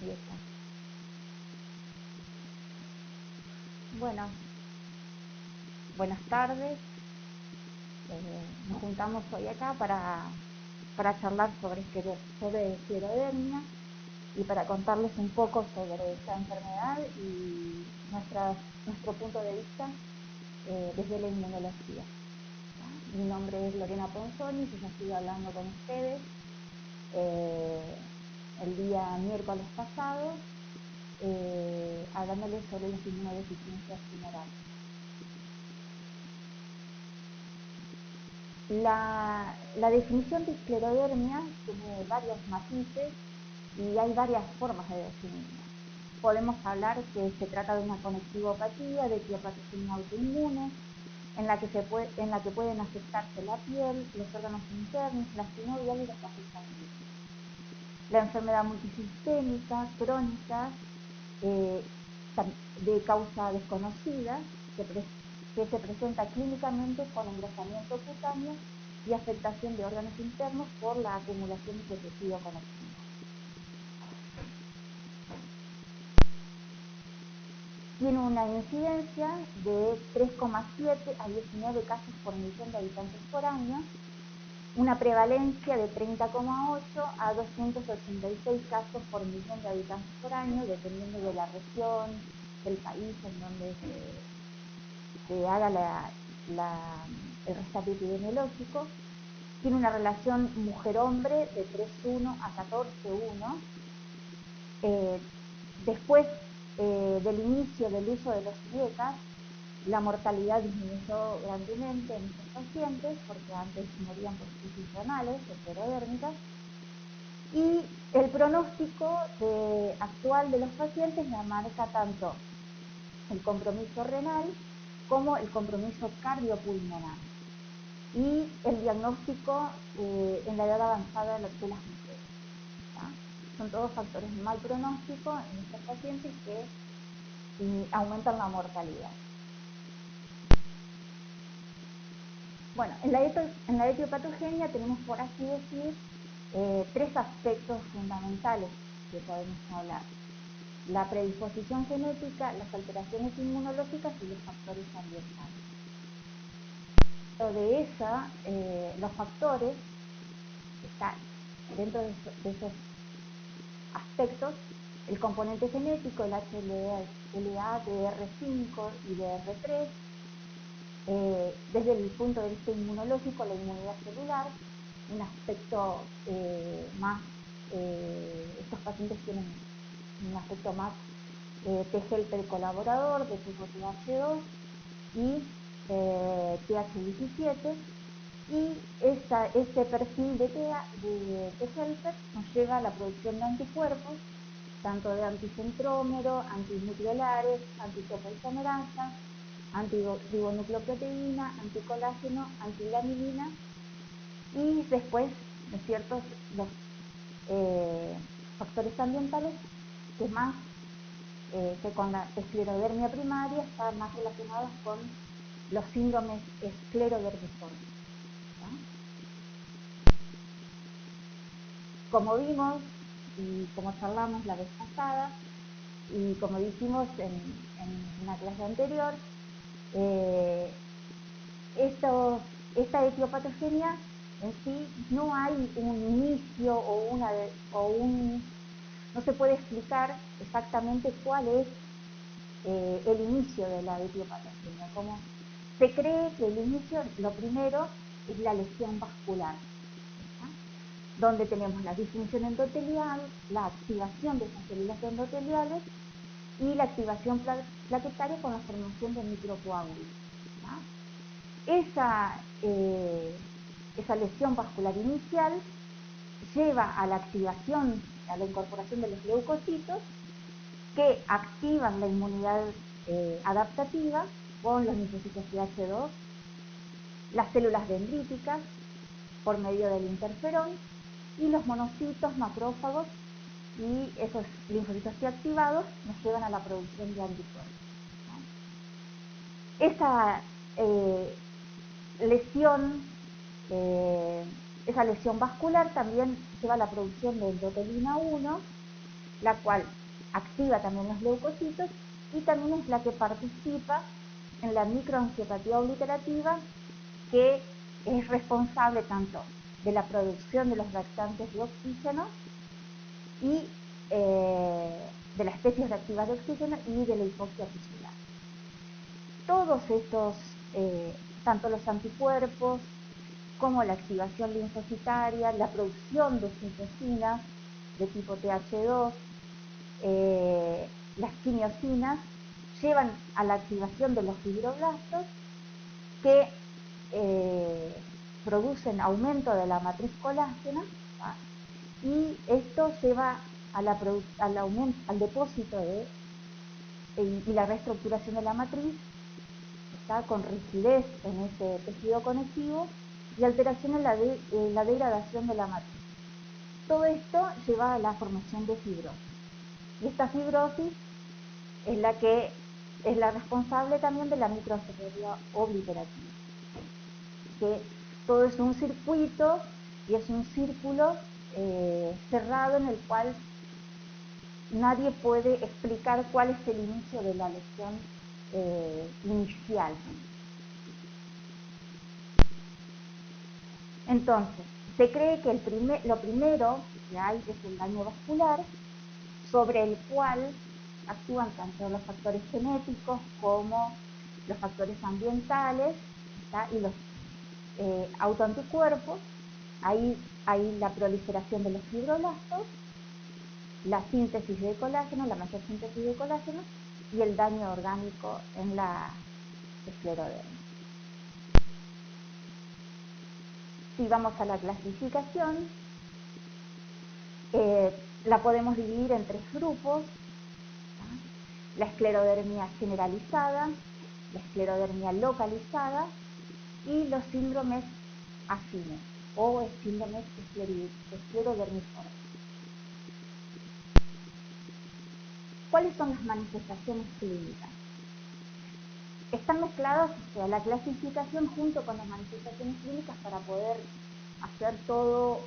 Empieza. Bueno, buenas tardes. Nos juntamos hoy acá para charlar sobre esclerodermia y para contarles un poco sobre esta enfermedad y nuestro punto de vista desde la inmunología. Mi nombre es Lorena Ponzoni, yo ya estuve hablando con ustedes el día miércoles pasado, hablándoles sobre las inmunodeficiencias tumorales. La definición de esclerodermia tiene varios matices y hay varias formas de definirla. Podemos hablar que se trata de una conectivopatía de etiopatogenia autoinmune, en la que pueden afectarse la piel, los órganos internos, la sinovial y los vasos sanguíneos. La enfermedad multisistémica, crónica, de causa desconocida, que se presenta clínicamente con engrosamiento cutáneo y afectación de órganos internos por la acumulación de tejido conectivo. Tiene una incidencia de 3,7 a 19 casos por millón de habitantes por año, una prevalencia de 30,8 a 286 casos por millón de habitantes por año, dependiendo de la región, del país en donde se haga el rescate epidemiológico. Tiene una relación mujer-hombre de 3,1 a 14,1. Después del inicio del uso de los IECA, la mortalidad disminuyó grandemente en estos pacientes, porque antes morían por crisis renales, esclerodérmicas, y el pronóstico actual de los pacientes la marca tanto el compromiso renal como el compromiso cardiopulmonar y el diagnóstico en la edad avanzada de las mujeres. ¿tá? Son todos factores de mal pronóstico en estos pacientes que aumentan la mortalidad. Bueno, en la etiopatogenia tenemos, por así decir, tres aspectos fundamentales que podemos hablar: la predisposición genética, las alteraciones inmunológicas y los factores ambientales. Los factores, está dentro de esos aspectos, el componente genético, el HLA, DR5 y DR3. Desde el punto de vista inmunológico, la inmunidad celular, un aspecto más, estos pacientes tienen un aspecto más T-helper colaborador de tipo TH2 y TH17, y este perfil de T-helper nos lleva a la producción de anticuerpos, tanto de anticentrómero, antinucleolares, antitopoisomerasa, antirribonucleoproteína, anticolágeno, antigraminina, y después, ¿no es cierto?, los factores ambientales que con la esclerodermia primaria están más relacionados con los síndromes esclerodermicónicos. Como vimos y como charlamos la vez pasada, y como dijimos en una clase anterior, esta etiopatogenia en sí no hay un inicio no se puede explicar exactamente cuál es el inicio de la etiopatogenia. Como se cree que el inicio, lo primero, es la lesión vascular, donde tenemos la disfunción endotelial, la activación de esas células endoteliales y la activación plaquetaria con la formación de microcoágulos. Esa lesión vascular inicial lleva a la activación, a la incorporación de los leucocitos, que activan la inmunidad adaptativa con los linfocitos TH2, las células dendríticas por medio del interferón, y los monocitos macrófagos, y esos linfocitos T activados nos llevan a la producción de anticuerpos. Esa esa lesión vascular también lleva a la producción de endotelina 1 la cual activa también los leucocitos y también es la que participa en la microangiopatía obliterativa, que es responsable tanto de la producción de los reactantes de oxígeno y de las especies reactivas de oxígeno y de la hipoxia tisular. Todos estos, tanto los anticuerpos como la activación linfocitaria, la producción de citocinas de tipo TH2, las quimiosinas, llevan a la activación de los fibroblastos que producen aumento de la matriz colágena, ¿tá? Y esto lleva al depósito y la reestructuración de la matriz, ¿tá? Con rigidez en ese tejido conectivo y alteración en la degradación de la matriz. Todo esto lleva a la formación de fibrosis. Y esta fibrosis es la que es la responsable también de la microangiopatía obliterativa. Que todo es un circuito y es un círculo cerrado en el cual nadie puede explicar cuál es el inicio de la lesión inicial. Entonces, se cree que lo primero que hay es el daño vascular, sobre el cual actúan tanto los factores genéticos como los factores ambientales, ¿tá? Y los autoanticuerpos. Ahí hay la proliferación de los fibroblastos, la síntesis de colágeno, la mayor síntesis de colágeno y el daño orgánico en la esclerodermia. Si vamos a la clasificación, la podemos dividir en 3 grupos: la esclerodermia generalizada, la esclerodermia localizada y los síndromes afines o síndromes esclerodermiformes. ¿Cuáles son las manifestaciones clínicas? Están mezcladas, o sea, la clasificación junto con las manifestaciones clínicas para poder hacer todo,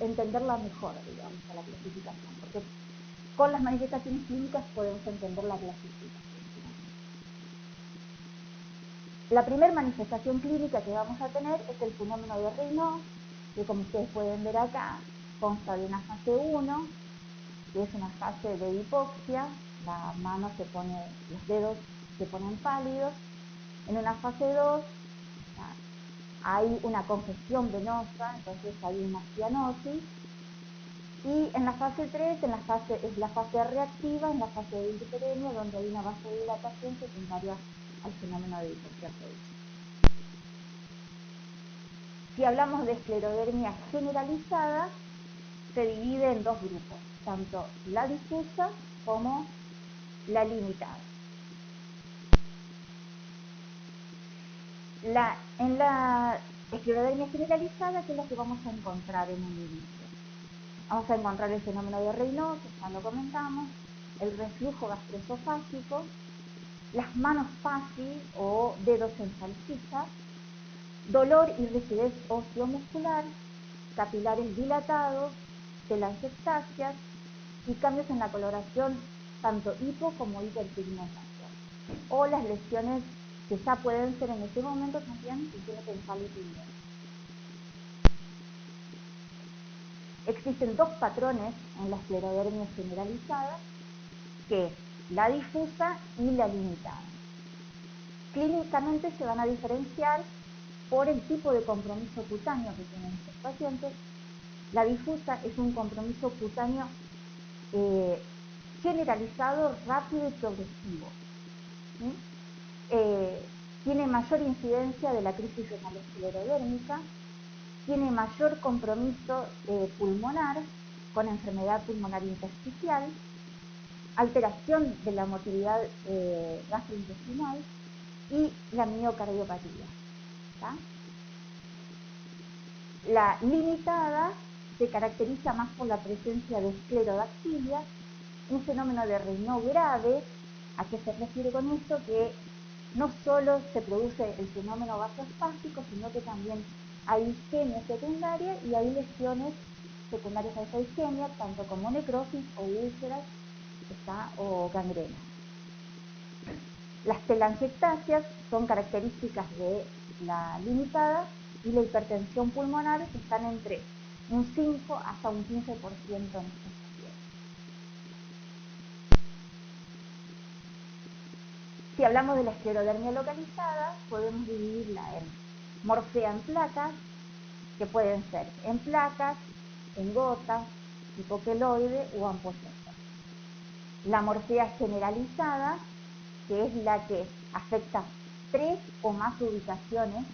entenderla mejor, digamos, a la clasificación, porque con las manifestaciones clínicas podemos entender la clasificación. La primera manifestación clínica que vamos a tener es el fenómeno de Raynaud, que como ustedes pueden ver acá, consta de una fase 1, que es una fase de hipoxia, la mano los dedos se ponen pálidos. En una fase 2 hay una congestión venosa, entonces hay una cianosis. Y en la fase 3 es la fase reactiva, en la fase de hiperemia, donde hay una vasodilatación secundaria al fenómeno de hipoxia producida. Si hablamos de esclerodermia generalizada, se divide en 2 grupos, tanto la difusa como la limitada. En la esclerodermia generalizada, ¿qué es lo que vamos a encontrar en un inicio? Vamos a encontrar el fenómeno de Raynaud, que ya lo comentamos, el reflujo gastroesofágico, las manos fácil o dedos en salchicha, dolor y rigidez osteomuscular, capilares dilatados, telangiectasias y cambios en la coloración tanto hipo como hiperpigmentación. O las lesiones que ya pueden ser en este momento también lesiones encefalopigmentas. Existen 2 patrones en la esclerodermia generalizada, que es la difusa y la limitada. Clínicamente se van a diferenciar por el tipo de compromiso cutáneo que tienen estos pacientes. La difusa es un compromiso cutáneo generalizado, rápido y progresivo. ¿Sí? Tiene mayor incidencia de la crisis renal esclerodérmica, tiene mayor compromiso pulmonar con enfermedad pulmonar intersticial, alteración de la motilidad gastrointestinal y la miocardiopatía. ¿Tá? La limitada se caracteriza más por la presencia de esclerodactilia, un fenómeno de Raynaud grave. ¿A qué se refiere con esto? Que no solo se produce el fenómeno vasoespástico, sino que también hay isquemia secundaria y hay lesiones secundarias a esa isquemia, tanto como necrosis o úlceras o gangrena. Las telangiectasias son características de la limitada y la hipertensión pulmonar están entre un 5 hasta un 15% en estos pacientes. Si hablamos de la esclerodermia localizada, podemos dividirla en morfea en placas, que pueden ser en placas, en gotas, hipoqueloide o ampolleta. La morfea generalizada, que es la que afecta 3 o más ubicaciones,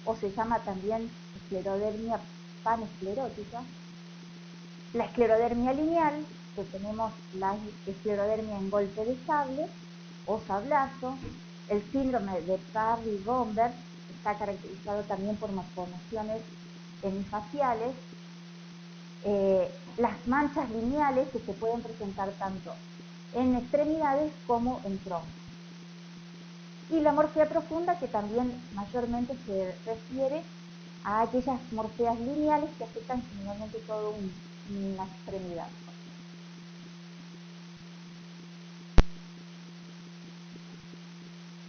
o se llama también esclerodermia panesclerótica. La esclerodermia lineal, que tenemos la esclerodermia en golpe de sable o sablazo. El síndrome de Parry-Gomberg está caracterizado también por malformaciones hemifaciales. Las manchas lineales, que se pueden presentar tanto en extremidades como en tronco. Y la morfea profunda, que también mayormente se refiere a aquellas morfeas lineales que afectan generalmente toda una extremidad.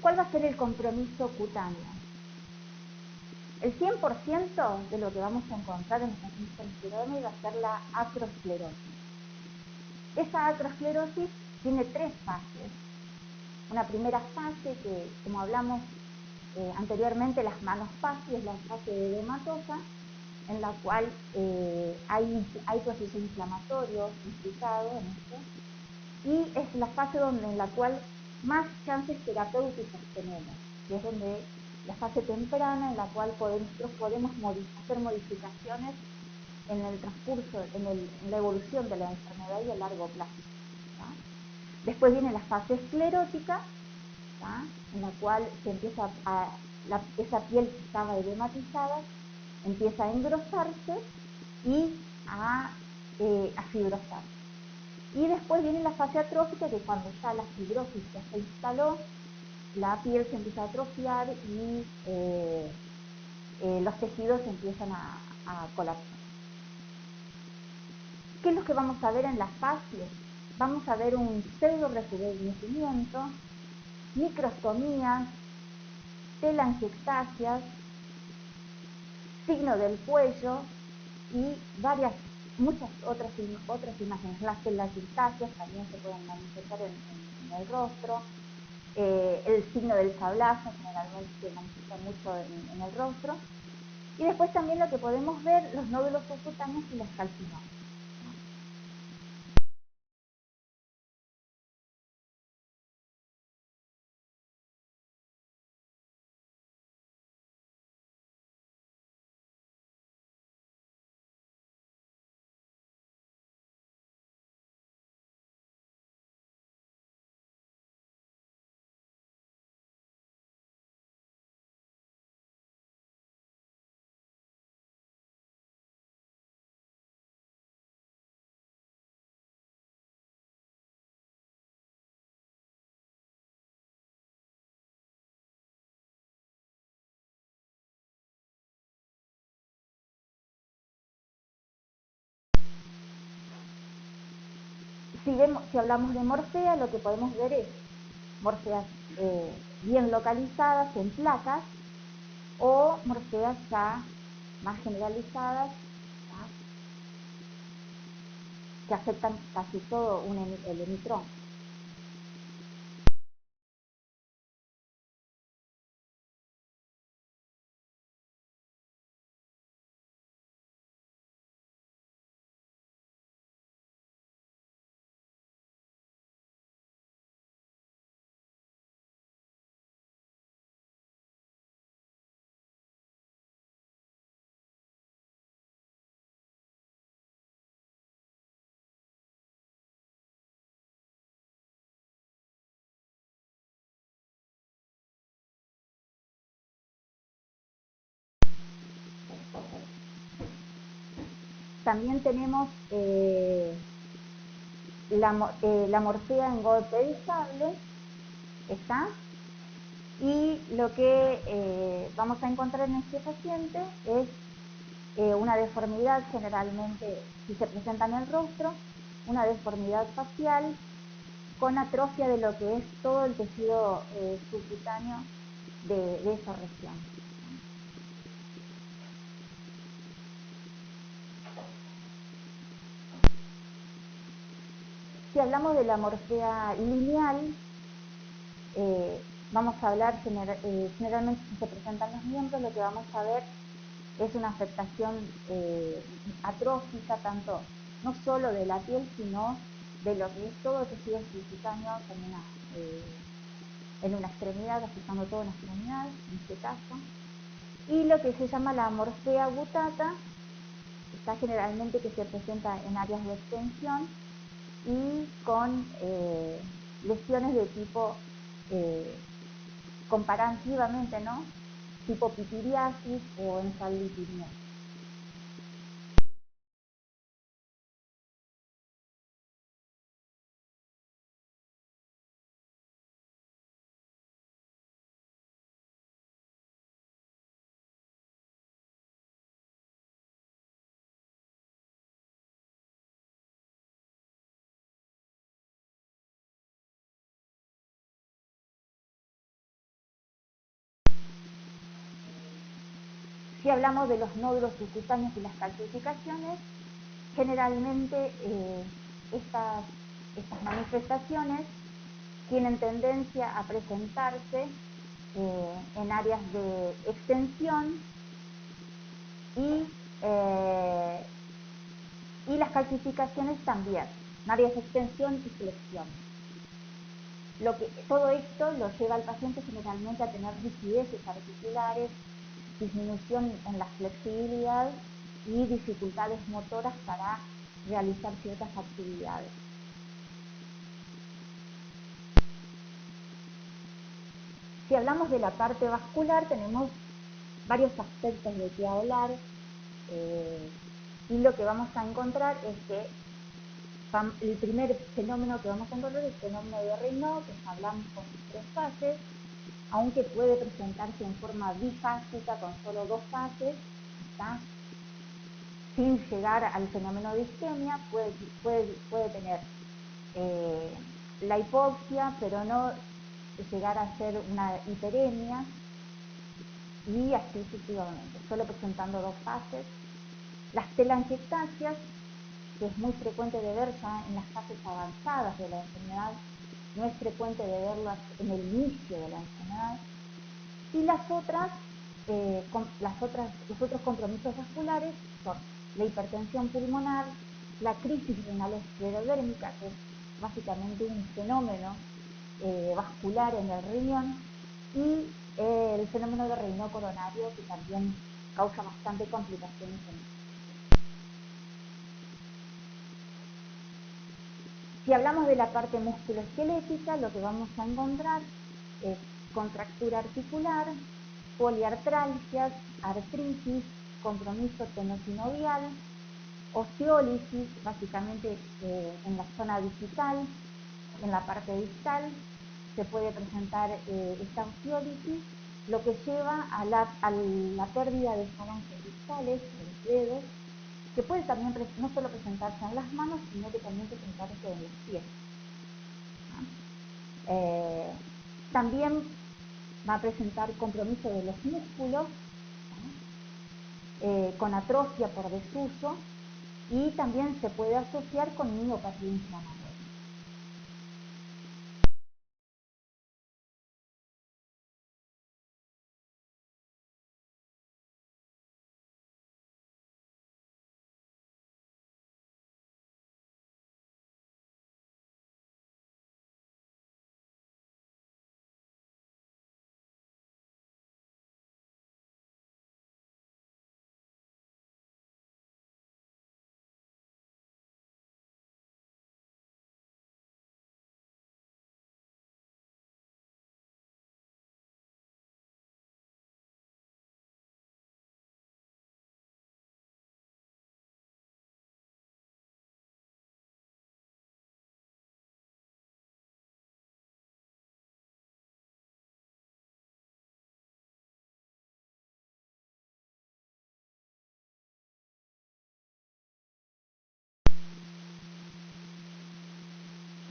¿Cuál va a ser el compromiso cutáneo? El 100% de lo que vamos a encontrar en los pacientes con esclerodermia va a ser la acroesclerosis. Esa acroesclerosis tiene 3 fases. Una primera fase que, como hablamos anteriormente, las manos fase, es la fase de edematosa, en la cual hay proceso inflamatorio implicado en esto, y es la fase en la cual más chances terapéuticas tenemos, que es donde la fase temprana, en la cual nosotros podemos hacer modificaciones en el transcurso, en la evolución de la enfermedad y a largo plazo. ¿tá? Después viene la fase esclerótica, ¿tá? En la cual se empieza esa piel que estaba edematizada empieza a engrosarse y a fibrosarse. Y después viene la fase atrófica, que cuando ya la fibrosis ya se instaló, la piel se empieza a atrofiar y los tejidos empiezan a colapsar. ¿Qué es lo que vamos a ver en las fases? Vamos a ver un pseudo rejuvenecimiento, microstomías, telangiectasias, signo del cuello y muchas otras imágenes. Las telangiectasias también se pueden manifestar en el rostro. El signo del sablazo generalmente se manifiesta mucho en el rostro. Y después también lo que podemos ver, los nódulos subcutáneos y los calcinomas. Si hablamos de morfea, lo que podemos ver es morfeas bien localizadas en placas o morfeas ya más generalizadas, ¿tá? Que afectan casi todo el hemitronco. También tenemos la morfea en golpe de sable, ¿está? Y lo que vamos a encontrar en este paciente es una deformidad generalmente, si se presenta en el rostro, una deformidad facial con atrofia de lo que es todo el tejido subcutáneo de esa región. Si hablamos de la morfea lineal, vamos a hablar generalmente si se presentan los miembros, lo que vamos a ver es una afectación atrófica, tanto no solo de la piel, sino de lo que es todo el tejido subcutáneo en una extremidad, afectando toda una extremidad, en este caso. Y lo que se llama la morfea gutata, está generalmente que se presenta en áreas de extensión y con lesiones de tipo, comparativamente, ¿no?, tipo pitiriasis o encefalitis. Si hablamos de los nódulos subcutáneos y las calcificaciones, generalmente estas manifestaciones tienen tendencia a presentarse en áreas de extensión y las calcificaciones también, en áreas de extensión y flexión. Todo esto lo lleva al paciente generalmente a tener rigideces articulares, disminución en la flexibilidad y dificultades motoras para realizar ciertas actividades. Si hablamos de la parte vascular, tenemos varios aspectos de qué hablar, y lo que vamos a encontrar es que el primer fenómeno que vamos a encontrar es el fenómeno de Raynaud, que hablamos con 3 fases, aunque puede presentarse en forma bifásica con solo 2 fases, ¿está?, sin llegar al fenómeno de isquemia. Puede tener la hipoxia, pero no llegar a ser una hiperemia, y así sucesivamente, solo presentando 2 fases. Las telangiectasias, que es muy frecuente de ver ya en las fases avanzadas de la enfermedad, no es frecuente de verlas en el inicio de la enfermedad. Y los otros compromisos vasculares son la hipertensión pulmonar, la crisis renal esclerodérmica, que es básicamente un fenómeno vascular en el riñón, y el fenómeno de Raynaud coronario, que también causa bastante complicaciones en esto. Si hablamos de la parte musculoesquelética, lo que vamos a encontrar es contractura articular, poliartralgias, artritis, compromiso tenosinovial, osteólisis, básicamente en la zona distal, en la parte distal, se puede presentar esta osteólisis, lo que lleva a la pérdida de falanges distales, de los dedos, que puede también no solo presentarse en las manos, sino que también presentarse en los pies. También va a presentar compromiso de los músculos, con atrofia por desuso, y también se puede asociar con miopatía inflamatoria.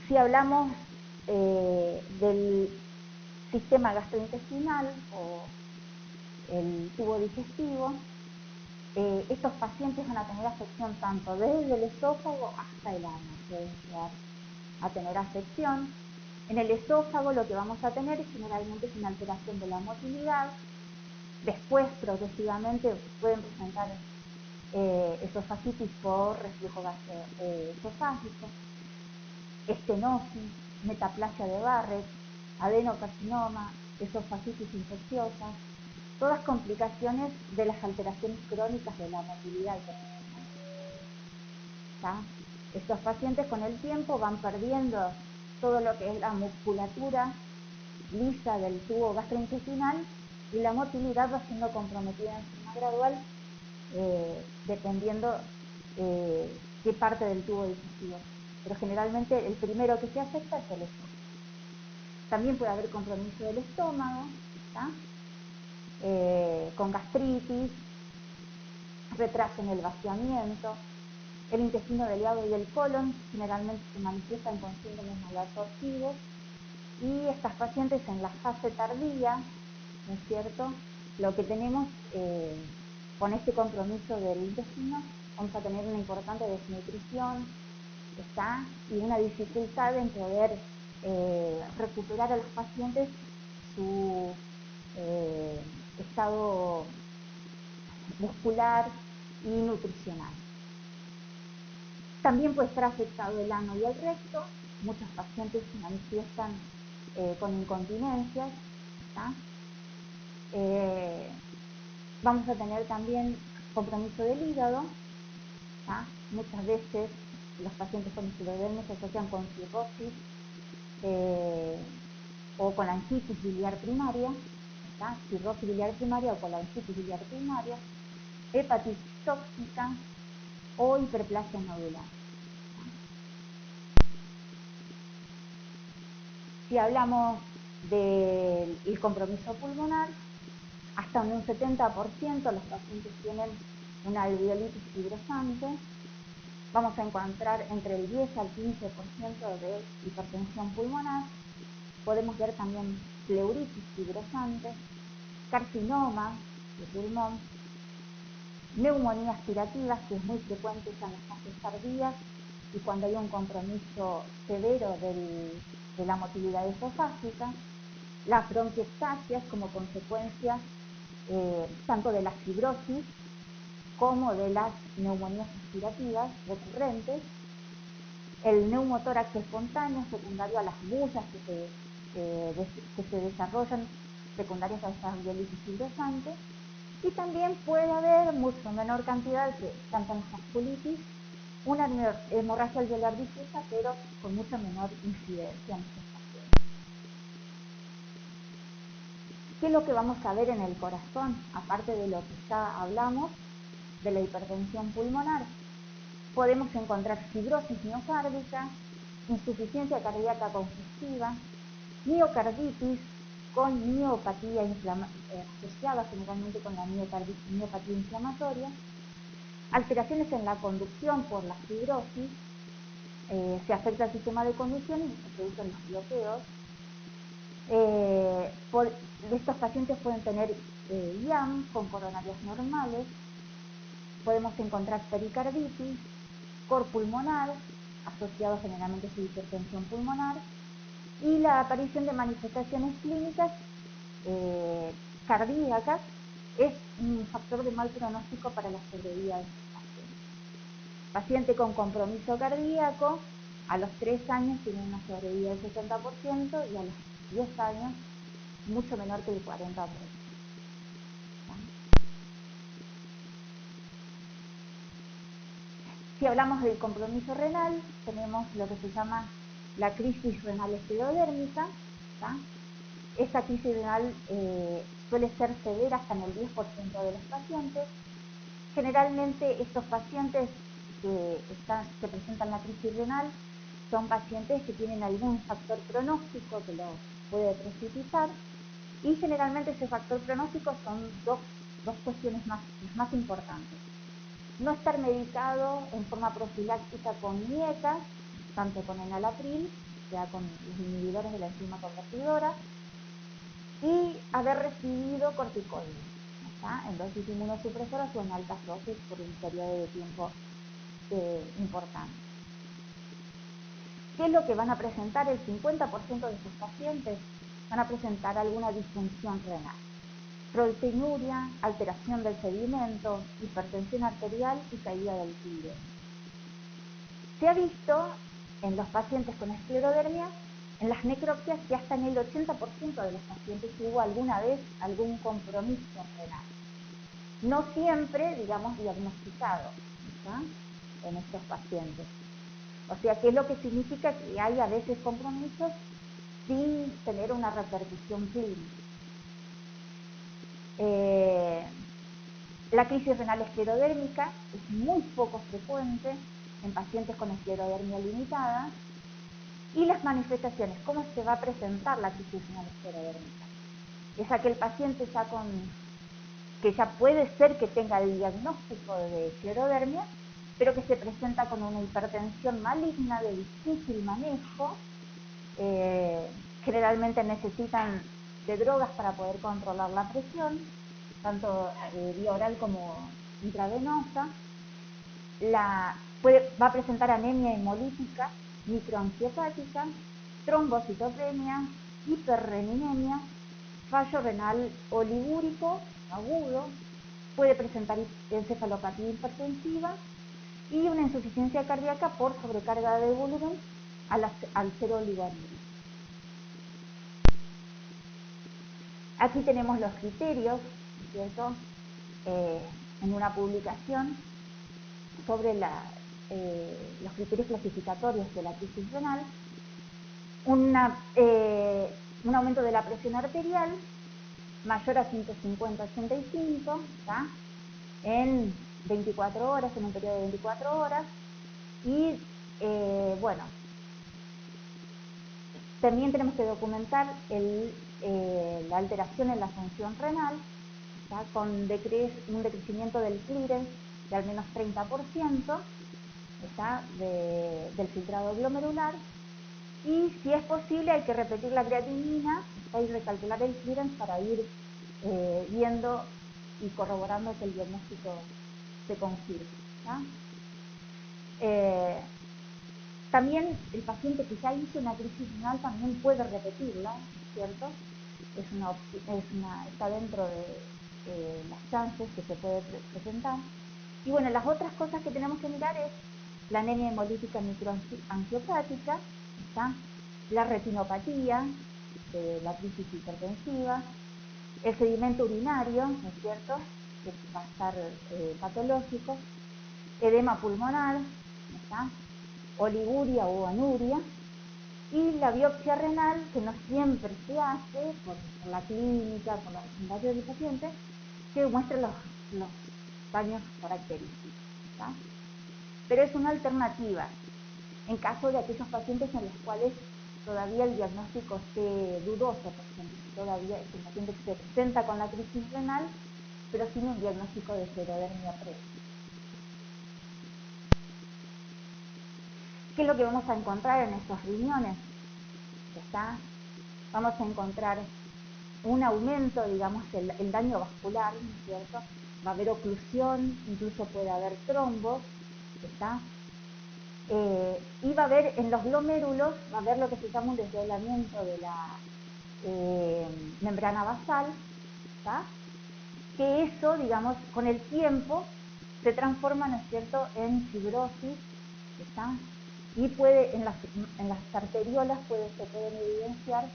Si hablamos del sistema gastrointestinal o el tubo digestivo, estos pacientes van a tener afección tanto desde el esófago hasta el ano, pueden llegar a tener afección. En el esófago lo que vamos a tener generalmente es una alteración de la motilidad. Después, progresivamente, pueden presentar esofagitis por reflujo esofágico, estenosis, metaplasia de Barrett, adenocarcinoma, esofagitis infecciosa, todas complicaciones de las alteraciones crónicas de la motilidad. Estos pacientes con el tiempo van perdiendo todo lo que es la musculatura lisa del tubo gastrointestinal y la motilidad va siendo comprometida en forma gradual dependiendo qué parte del tubo digestivo. Pero generalmente el primero que se afecta es el estómago. También puede haber compromiso del estómago, con gastritis, retraso en el vaciamiento. El intestino delgado y el colon generalmente se manifiestan con síndromes malabsortivos y estas pacientes en la fase tardía, ¿no es cierto? Lo que tenemos con este compromiso del intestino, vamos a tener una importante desnutrición, y una dificultad en poder recuperar a los pacientes su estado muscular y nutricional. También puede estar afectado el ano y el recto. Muchos pacientes se manifiestan con incontinencias. Vamos a tener también compromiso del hígado. Muchas veces los pacientes con esclerodermia se asocian con cirrosis o colangitis biliar primaria, cirrosis biliar primaria o colangitis biliar primaria, hepatitis tóxica o hiperplasia nodular. Si hablamos del compromiso pulmonar, hasta un 70% los pacientes tienen una alveolitis fibrosante. Vamos a encontrar entre el 10 al 15% de hipertensión pulmonar. Podemos ver también pleuritis fibrosante, carcinoma de pulmón, neumonía aspirativas, que es muy frecuente en las fases tardías y cuando hay un compromiso severo de la motilidad esofágica, las bronquiectasias como consecuencia tanto de la fibrosis como de las neumonías aspirativas recurrentes, el neumotórax espontáneo secundario a las bullas que se desarrollan secundarias a esta alveolitis fibrosante, y también puede haber mucho menor cantidad que tanto en vasculitis, una hemorragia alveolar difusa, pero con mucha menor incidencia en estos pacientes. ¿Qué es lo que vamos a ver en el corazón? Aparte de lo que ya hablamos de la hipertensión pulmonar, podemos encontrar fibrosis miocárdica, insuficiencia cardíaca congestiva, miocarditis con miopatía asociada generalmente con la miopatía inflamatoria, alteraciones en la conducción por la fibrosis, se afecta el sistema de conducción y se producen los bloqueos. Estos pacientes pueden tener IAM con coronarias normales, podemos encontrar pericarditis, cor pulmonar, asociado generalmente a su hipertensión pulmonar, y la aparición de manifestaciones clínicas cardíacas es un factor de mal pronóstico para la sobrevida de estos pacientes. Paciente con compromiso cardíaco, a los 3 años tiene una sobrevida del 60% y a los 10 años mucho menor que el 40%. Si hablamos del compromiso renal, tenemos lo que se llama la crisis renal esclerodérmica. Esta crisis renal suele ser severa hasta en el 10% de los pacientes. Generalmente estos pacientes que presentan la crisis renal son pacientes que tienen algún factor pronóstico que los puede precipitar, y generalmente ese factor pronóstico son dos cuestiones más importantes. No estar medicado en forma profiláctica con NIECA, tanto con enalapril sea con los inhibidores de la enzima convertidora, y haber recibido corticoides, en dosis inmunosupresoras o en altas dosis por un periodo de tiempo importante. ¿Qué es lo que van a presentar? El 50% de sus pacientes van a presentar alguna disfunción renal, proteinuria, alteración del sedimento, hipertensión arterial y caída del fluido. Se ha visto en los pacientes con esclerodermia, en las necropsias, que hasta en el 80% de los pacientes hubo alguna vez algún compromiso renal. No siempre, digamos, diagnosticado, ¿está?, en estos pacientes. O sea, ¿qué es lo que significa? Que hay a veces compromisos sin tener una repercusión clínica. La crisis renal esclerodérmica es muy poco frecuente en pacientes con esclerodermia limitada. Y las manifestaciones, ¿cómo se va a presentar la crisis renal esclerodérmica? Es aquel paciente ya que ya puede ser que tenga el diagnóstico de esclerodermia, pero que se presenta con una hipertensión maligna de difícil manejo. Generalmente necesitan de drogas para poder controlar la presión, tanto vía oral como intravenosa. Va a presentar anemia hemolítica, microangiopática, trombocitopenia, hiperreninemia, fallo renal oligúrico agudo, puede presentar encefalopatía hipertensiva y una insuficiencia cardíaca por sobrecarga de volumen al ser oligoanuria. Aquí tenemos los criterios, ¿cierto?, en una publicación sobre los criterios clasificatorios de la crisis renal. Un aumento de la presión arterial mayor a 150/85, en 24 horas, en un periodo de 24 horas. Y bueno, también tenemos que documentar la alteración en la función renal, con un decrecimiento del clearance de al menos 30%, del filtrado glomerular. Y si es posible hay que repetir la creatinina y recalcular el clearance para ir viendo y corroborando que el diagnóstico se confirme. También el paciente que ya hizo una crisis renal también puede repetirla, ¿cierto? Está dentro de las chances que se puede presentar. Y bueno, las otras cosas que tenemos que mirar es la anemia hemolítica microangiopática, la retinopatía de la crisis hipertensiva, el sedimento urinario, ¿no es cierto?, que va a estar patológico, edema pulmonar, oliguria o anuria, y la biopsia renal, que no siempre se hace por la clínica, por la vecindario del paciente, que muestra los daños característicos. Pero es una alternativa en caso de aquellos pacientes en los cuales todavía el diagnóstico esté dudoso, por ejemplo, todavía es un paciente que se presenta con la crisis renal, pero sin un diagnóstico de esclerodermia previa. ¿Qué es lo que vamos a encontrar en estos riñones? Vamos a encontrar un aumento, digamos, el daño vascular, ¿no es cierto? Va a haber oclusión, incluso puede haber trombos, y va a haber en los glomérulos, va a haber lo que se llama un desdoblamiento de la membrana basal, que eso, digamos, con el tiempo se transforma, ¿no es cierto?, en fibrosis, y puede, en las arteriolas se pueden evidenciar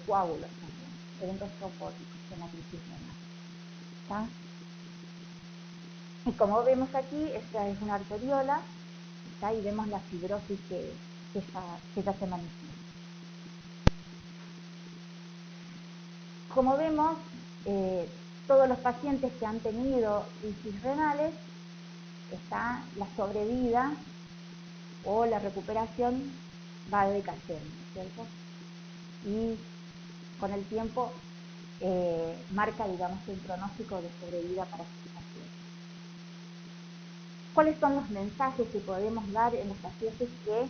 coágulos también, eventos trombóticos en la crisis renal. Y como vemos aquí, esta es una arteriola, y vemos la fibrosis que ya se manifiesta. Como vemos, todos los pacientes que han tenido crisis renales, la sobrevida o la recuperación va decayendo, ¿cierto? Y con el tiempo marca, digamos, un pronóstico de sobrevida para estos pacientes. ¿Cuáles son los mensajes que podemos dar en los pacientes que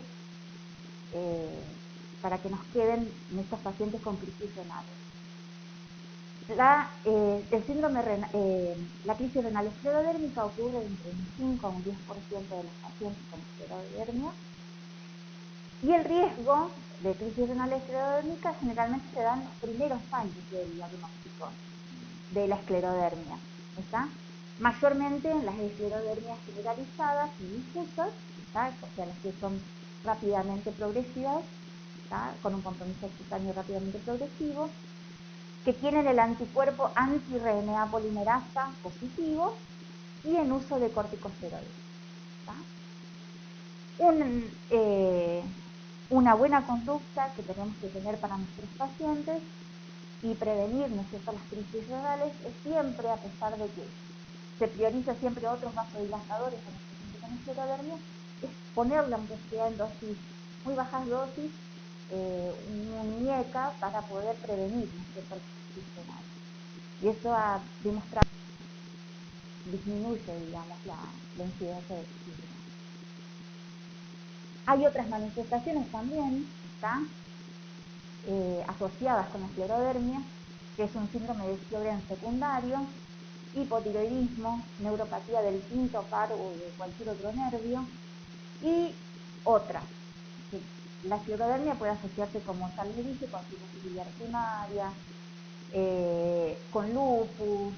eh, para que nos queden en estos pacientes con crisis renales. La crisis renal esclerodérmica ocurre entre un 5 a un 10% de los pacientes con esclerodermia, y el riesgo de crisis renal esclerodérmica generalmente se dan los primeros años del diagnóstico de la esclerodermia, ¿está? Mayormente en las esclerodermias generalizadas y difusas, ¿está? O sea, las que son rápidamente progresivas, ¿está? Con un compromiso cutáneo rápidamente progresivo, que tienen el anticuerpo anti-RNA polimerasa positivo y en uso de corticosteroides. Una buena conducta que tenemos que tener para nuestros pacientes y prevenir, ¿no es cierto?, las crisis renales es siempre, a pesar de que se prioriza siempre otros vasodilatadores a los pacientes con esclerodermia, es ponerle, aunque sea en dosis, muy bajas dosis, un IECA para poder prevenir, ¿no es cierto?, las crisis renales. Y eso ha demostrado que disminuye, digamos, la incidencia de crisis renales. Hay otras manifestaciones también, ¿está? Asociadas con la esclerodermia, que es un síndrome de Sjögren secundario, hipotiroidismo, neuropatía del quinto par o de cualquier otro nervio, y otras. La esclerodermia puede asociarse, como tal le dice, con cirrosis biliar primaria, con lupus,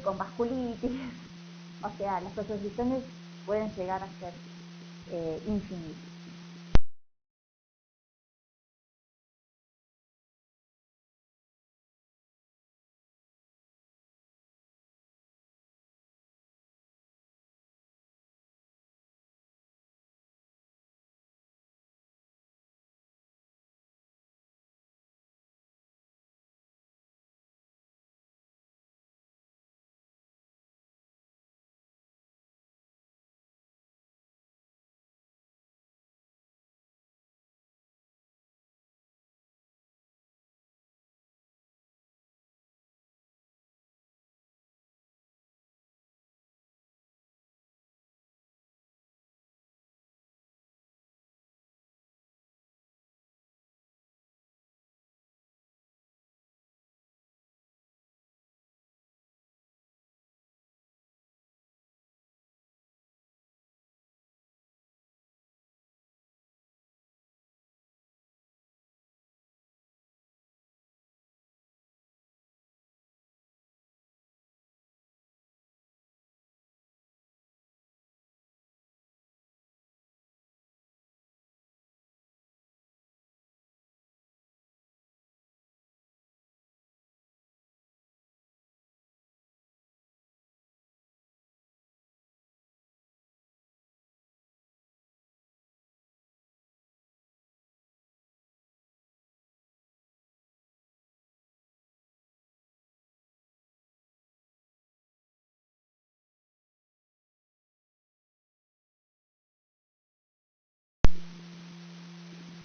con vasculitis, o sea, las asociaciones pueden llegar a ser infinitas.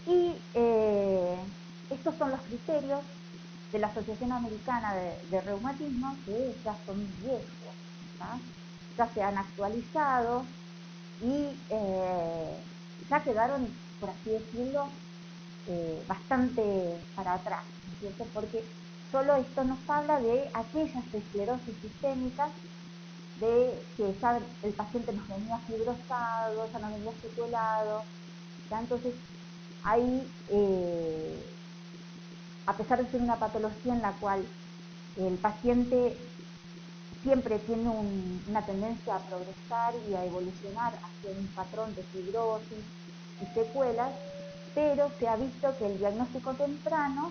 Y estos son los criterios de la Asociación Americana de Reumatismo, que ya son viejos, ¿tá? Ya se han actualizado y ya quedaron, por así decirlo, bastante para atrás, ¿no es cierto? Porque solo esto nos habla de aquellas esclerosis sistémicas de que ya el paciente nos venía fibrosado, ya nos venía secuelado, ¿ya? Entonces ahí, a pesar de ser una patología en la cual el paciente siempre tiene una tendencia a progresar y a evolucionar hacia un patrón de fibrosis y secuelas, pero se ha visto que el diagnóstico temprano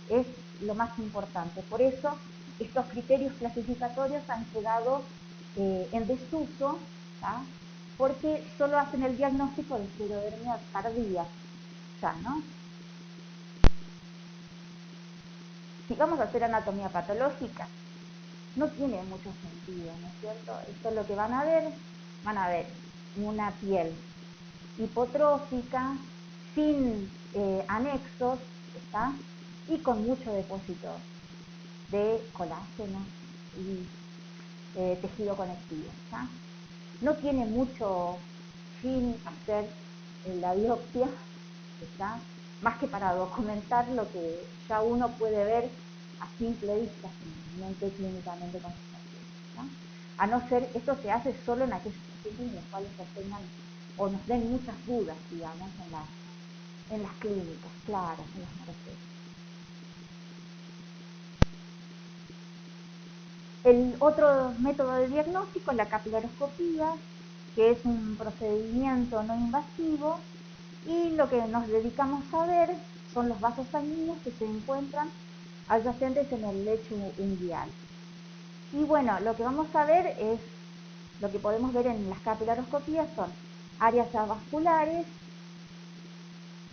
es lo más importante. Por eso estos criterios clasificatorios han quedado en desuso, ¿tá? Porque solo hacen el diagnóstico de esclerodermia tardía, ya, ¿no? Si vamos a hacer anatomía patológica, no tiene mucho sentido, ¿no es cierto? Esto es lo que van a ver una piel hipotrófica, sin anexos, ¿está? Y con mucho depósito de colágeno y tejido conectivo, ¿está? No tiene mucho fin hacer la biopsia, ¿está? Más que para documentar lo que ya uno puede ver a simple vista, clínicamente con sus pacientes, ¿no? A no ser, esto se hace solo en aquellos pacientes en los cuales se tengan o nos den muchas dudas, digamos, en las clínicas, claras, en las muestras. El otro método de diagnóstico es la capilaroscopía, que es un procedimiento no invasivo, y lo que nos dedicamos a ver son los vasos sanguíneos que se encuentran adyacentes en el lecho unguial. Y bueno, lo que vamos a ver es, lo que podemos ver en las capilaroscopías son áreas avasculares,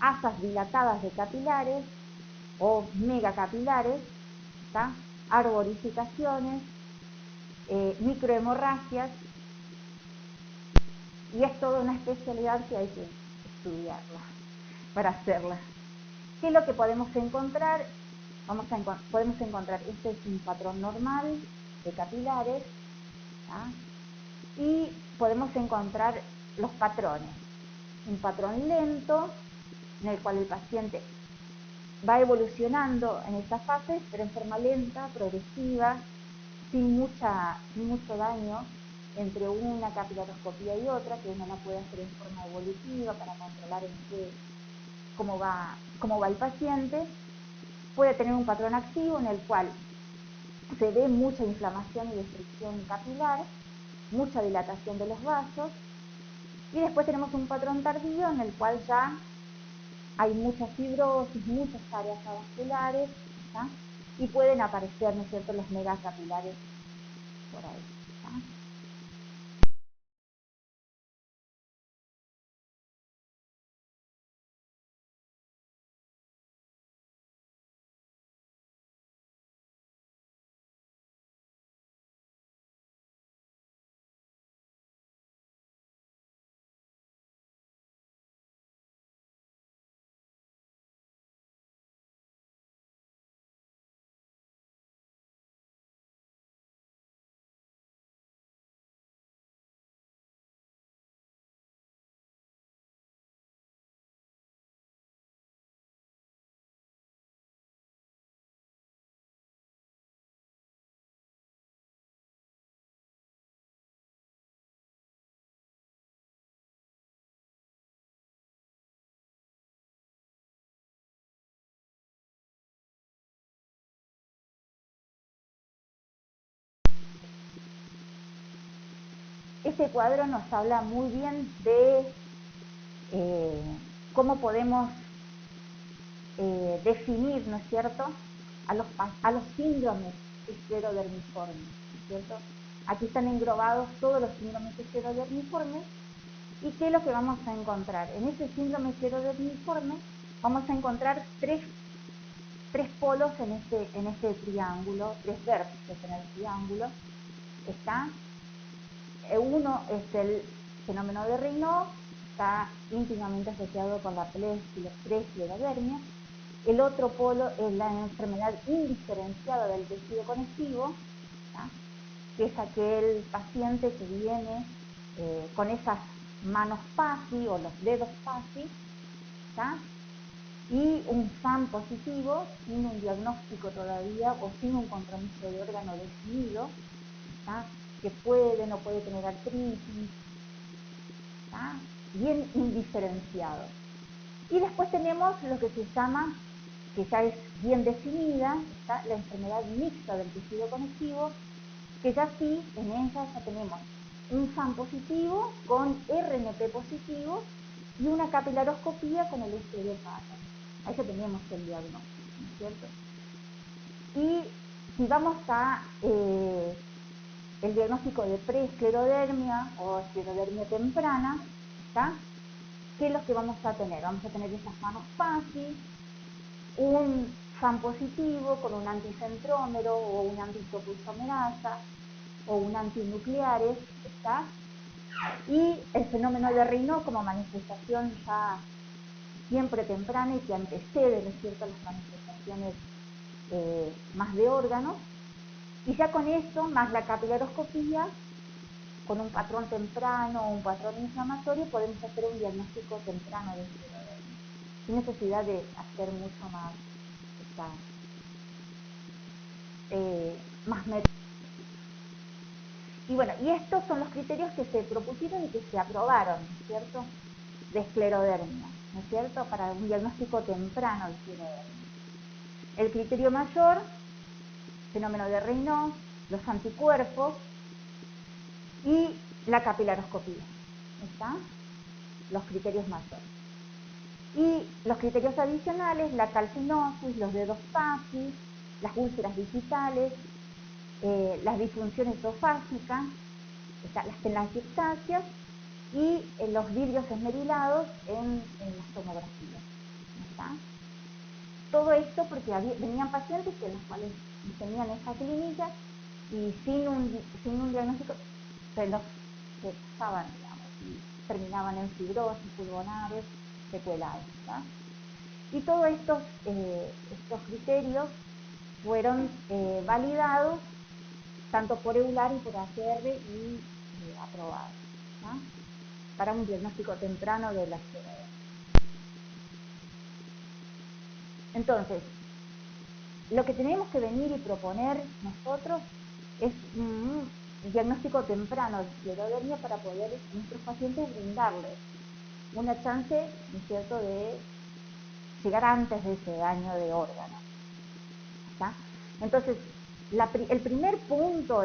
asas dilatadas de capilares o megacapilares, ¿tá? Arborificaciones, microhemorragias, y es toda una especialidad que hay que estudiarla para hacerla. ¿Qué es lo que podemos encontrar? Podemos encontrar, este es un patrón normal de capilares, ¿tá? Y podemos encontrar los patrones. Un patrón lento, en el cual el paciente va evolucionando en estas fases, pero en forma lenta, progresiva, sin mucho daño entre una capilaroscopía y otra, que uno la puede hacer en forma evolutiva para controlar cómo va el paciente. Puede tener un patrón activo en el cual se ve mucha inflamación y destrucción capilar, mucha dilatación de los vasos, y después tenemos un patrón tardío en el cual ya hay mucha fibrosis, muchas áreas avasculares, ¿está? Y pueden aparecer, ¿no es cierto?, los megacapilares por ahí, ¿está? Este cuadro nos habla muy bien de cómo podemos definir, ¿no es cierto?, a los síndromes esclerodermiformes, ¿no es cierto? Aquí están englobados todos los síndromes esclerodermiformes. ¿Y qué es lo que vamos a encontrar? En ese síndrome esclerodermiforme vamos a encontrar tres polos en este triángulo, tres vértices en el triángulo. Está uno es el fenómeno de Raynaud, está íntimamente asociado con la preesclerodermia. El otro polo es la enfermedad indiferenciada del tejido conectivo, ¿tá? Que es aquel paciente que viene con esas manos PASI o los dedos PASI, ¿tá? Y un FAM positivo, sin un diagnóstico todavía o sin un compromiso de órgano definido, ¿tá? Que puede o no puede tener artritis, ¿tá? Bien indiferenciado. Y después tenemos lo que se llama, que ya es bien definida, ¿tá?, la enfermedad mixta del tejido conectivo, que ya sí, en ella ya tenemos un FAM positivo con RNP positivo y una capilaroscopía con el estereopato. Ahí ya tenemos el diagnóstico, ¿no es cierto? Y si vamos a el diagnóstico de preesclerodermia o esclerodermia temprana, ¿está? ¿Qué es lo que vamos a tener? Vamos a tener esas manos PASI, un FAM positivo con un anticentrómero o un antitopulsomerasa o un antinucleares, ¿está? Y el fenómeno de Raynaud como manifestación ya siempre temprana y que antecede, ¿no es cierto?, las manifestaciones más de órganos. Y ya con esto, más la capilaroscopía, con un patrón temprano o un patrón inflamatorio, podemos hacer un diagnóstico temprano de esclerodermia. sin necesidad de hacer mucho más, más métodos. Y bueno, y estos son los criterios que se propusieron y que se aprobaron, ¿no es cierto?, de esclerodermia, ¿no es cierto?, para un diagnóstico temprano de esclerodermia. El criterio mayor, fenómeno de Raynaud, los anticuerpos y la capilaroscopía, ¿está? Los criterios mayores. Y los criterios adicionales, la calcinosis, los dedos pasis, las úlceras digitales, las disfunciones esofágicas, las telangiectasias y los vidrios esmerilados en las tomografías. ¿Está? Todo esto porque venían pacientes que los cuales tenían esa clínica y sin un diagnóstico se pasaban, digamos, y terminaban en fibrosis pulmonares secueladas. ¿Está? Y todos estos criterios fueron validados tanto por EULAR y por ACR y aprobados, ¿no?, para un diagnóstico temprano de la esclerodermia. Entonces, lo que tenemos que venir y proponer nosotros es un diagnóstico temprano de esclerodermia para poder a nuestros pacientes brindarles una chance, ¿no es cierto?, de llegar antes de ese daño de órgano. ¿Está? Entonces, el primer punto,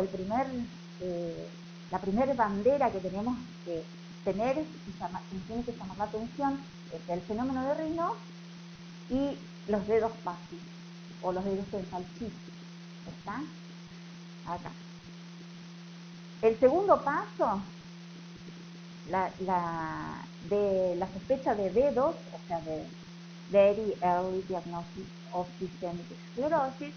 la primera bandera que tenemos que tener y tiene que llamar la atención es el fenómeno de Raynaud y los dedos pasis o los dedos en salchicha. ¿Está? Acá. El segundo paso, de la sospecha de dedos, o sea, de Very Early Diagnosis of Systemic Sclerosis.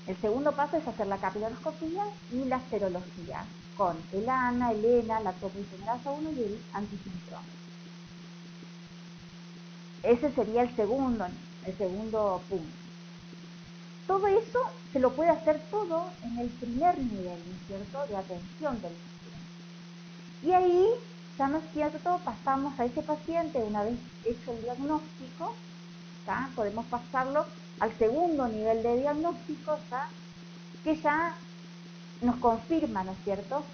El segundo paso es hacer la capilaroscopía y la serología con el ANA, el ENA, la topoisomerasa 1 y el antisintrón. Ese sería el segundo punto. Todo eso se lo puede hacer todo en el primer nivel, ¿no es cierto?, de atención del paciente. Y ahí, ya no es cierto, pasamos a ese paciente, una vez hecho el diagnóstico, ¿tá?, podemos pasarlo al segundo nivel de diagnóstico, ¿tá?, que ya nos confirma, ¿no es cierto?,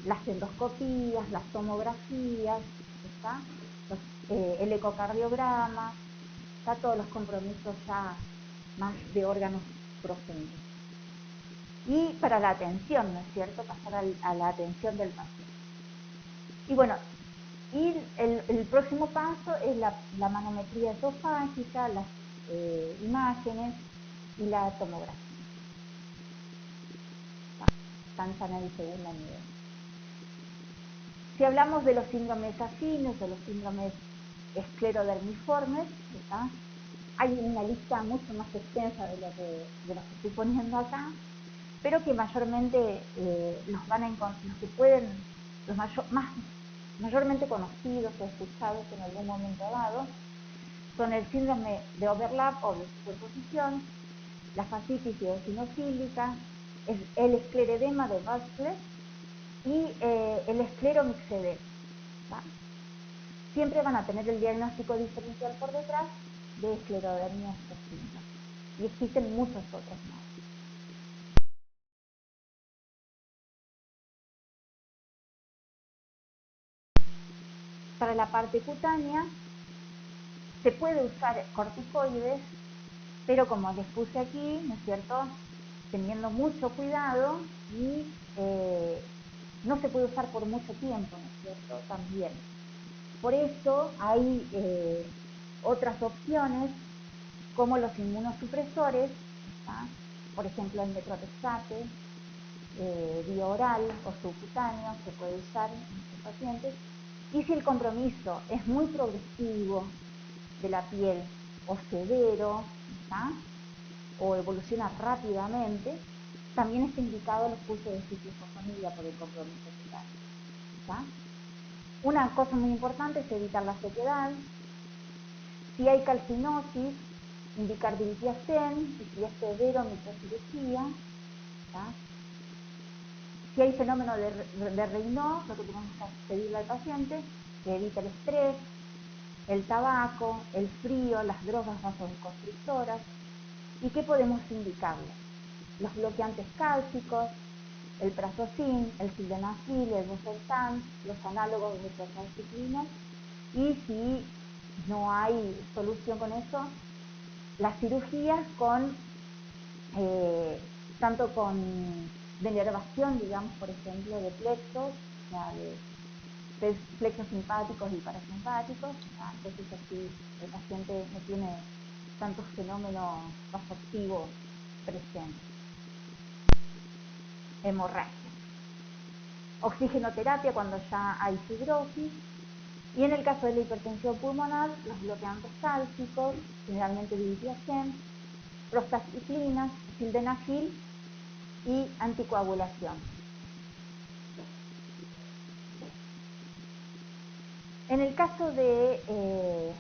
las endoscopías, las tomografías, ¿está?, el ecocardiograma, está, todos los compromisos ya más de órganos profundos. Y para la atención, ¿no es cierto?, pasar a la atención del paciente. Y bueno, y el próximo paso es la manometría esofágica, las imágenes y la tomografía. Están en el segundo nivel. Si hablamos de los síndromes afines o los síndromes esclerodermiformes, ¿está?, hay una lista mucho más extensa de lo que estoy poniendo acá, pero que mayormente mayormente conocidos o escuchados en algún momento dado son el síndrome de overlap o de superposición, la fascitis eosinofílica, el escleredema de Butler y el escleromixedema. Siempre van a tener el diagnóstico diferencial por detrás de esclerodermia oculta. Y existen muchos otros más. Para la parte cutánea se puede usar corticoides, pero como les puse aquí, ¿no es cierto?, teniendo mucho cuidado y no se puede usar por mucho tiempo, ¿no es cierto?, también. Por eso hay otras opciones como los inmunosupresores, ¿está?, por ejemplo el metrotexate, vía oral o subcutáneo, se puede usar en estos pacientes. Y si el compromiso es muy progresivo de la piel o severo, ¿está?, o evoluciona rápidamente, también está indicado los pulsos de ciclofosfonía por el compromiso cutáneo, ¿está? Una cosa muy importante es evitar la sequedad. Si hay calcinosis, indicar diltiazem, y si es severo, microcirugía, ¿está? Si hay fenómeno de Raynaud, lo que tenemos que pedirle al paciente, que evite el estrés, el tabaco, el frío, las drogas vasoconstrictoras. ¿Y qué podemos indicarle? Los bloqueantes cálcicos, el prazosin, el sildenafil, el bosertan, los análogos de tetraciclina, y si no hay solución con eso, las cirugías con tanto con denervación, digamos, por ejemplo, de plexos, o sea, de plexos simpáticos y parasimpáticos. Entonces así el paciente no tiene tantos fenómenos vasoactivos presentes. Hemorragia. Oxigenoterapia cuando ya hay fibrosis. Y en el caso de la hipertensión pulmonar, los bloqueantes cálcicos, generalmente diltiazem, prostacyclinas, sildenafil y anticoagulación. En el caso de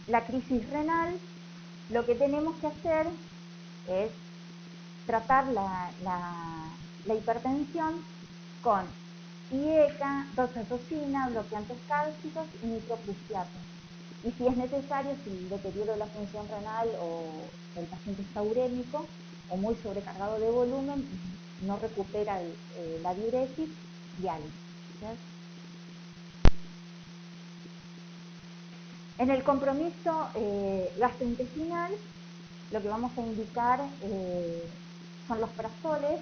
la crisis renal, lo que tenemos que hacer es tratar la hipertensión con IECA, doxazosina, bloqueantes cálcicos y nitroprusiato. Y si es necesario, si el deterioro de la función renal o el paciente está urémico o muy sobrecargado de volumen, no recupera la diuresis, diálisis. En el compromiso gastrointestinal, lo que vamos a indicar son los prazoles,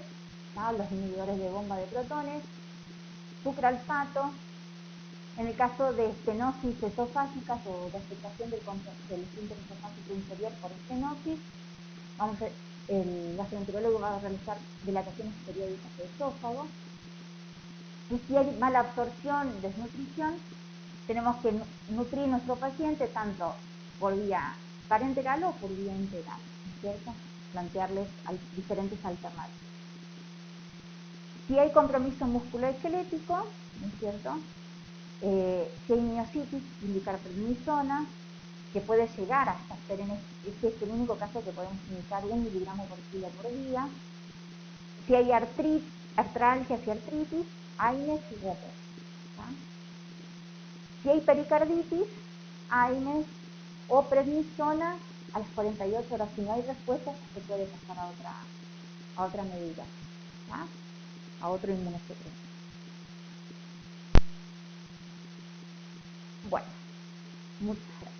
¿no? Los inhibidores de bomba de protones, sucralfato. En el caso de estenosis esofágicas o de afectación del esfínter esofágico inferior por estenosis, el gastroenterólogo va a realizar dilataciones periódicas de esófago. Y si hay mala absorción, desnutrición, tenemos que nutrir nuestro paciente tanto por vía parenteral o por vía enteral, ¿cierto? Plantearles diferentes alternativas. Si hay compromiso musculoesquelético, ¿no es cierto? Si hay miositis, indicar prednisona, que puede llegar hasta ser este es el único caso que podemos indicar 1 miligramo por kilo por día. Si hay artralgias y artritis, AINES y diabetes. Si hay pericarditis, AINES o prednisona, a las 48 horas, si no hay respuesta, se puede pasar a otra medida, ¿ya? A otro inmunosupresor. Bueno, muchas gracias.